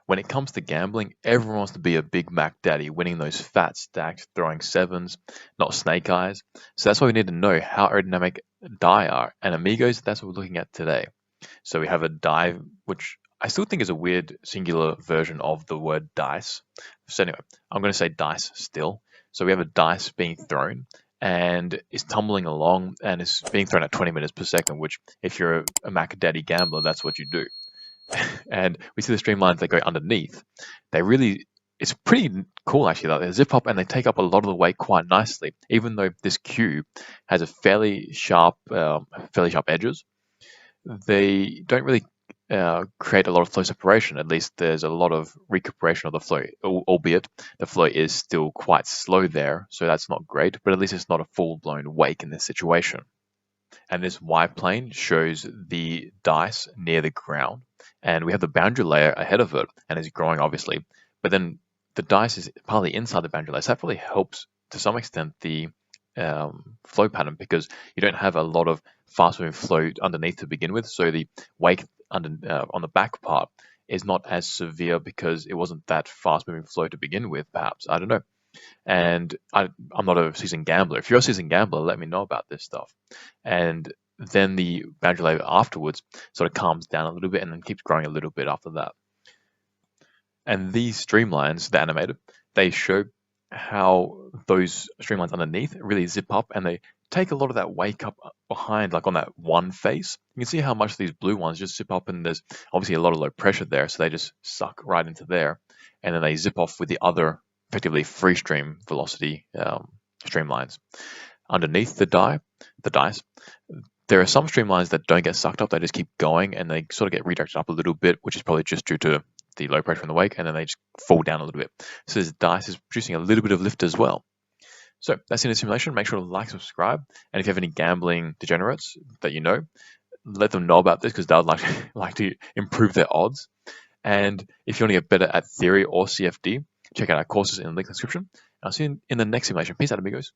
when it comes to gambling, everyone wants to be a Big Mac daddy, winning those fat stacks, throwing sevens, not snake eyes. So that's why we need to know how aerodynamic die are. And amigos, that's what we're looking at today. So we have a die, which I still think is a weird singular version of the word dice. So anyway, I'm going to say dice still. So we have a dice being thrown and it's tumbling along and it's being thrown at 20 meters per second, which if you're a Mac Daddy gambler, that's what you do. And we see the streamlines that go underneath. It's pretty cool actually. Like they zip up and they take up a lot of the weight quite nicely, even though this cube has a fairly sharp edges. They don't really create a lot of flow separation. At least there's a lot of recuperation of the flow, albeit the flow is still quite slow there, so that's not great, but at least it's not a full-blown wake in this situation. And this Y plane shows the dice near the ground, and we have the boundary layer ahead of it, and it's growing obviously, but then the dice is partly inside the boundary layer, so that probably helps to some extent the flow pattern because you don't have a lot of fast moving flow underneath to begin with. So the wake on the back part is not as severe because it wasn't that fast moving flow to begin with, perhaps. I don't know. And I'm not a seasoned gambler. If you're a seasoned gambler, let me know about this stuff. And then the boundary layer afterwards sort of calms down a little bit and then keeps growing a little bit after that. And these streamlines, the animated, they show how those streamlines underneath really zip up and they take a lot of that wake up behind, like on that one face. You can see how much these blue ones just zip up and there's obviously a lot of low pressure there, so they just suck right into there. And then they zip off with the other, effectively free stream velocity streamlines. Underneath the dice, there are some streamlines that don't get sucked up, they just keep going and they sort of get redirected up a little bit, which is probably just due to the low pressure in the wake, and then they just fall down a little bit. So this dice is producing a little bit of lift as well. So that's in a simulation. Make sure to like, subscribe, and if you have any gambling degenerates that you know, let them know about this because they would like to improve their odds. And if you want to get better at theory or CFD, check out our courses in the link description. I'll see you in the next simulation. Peace out, amigos.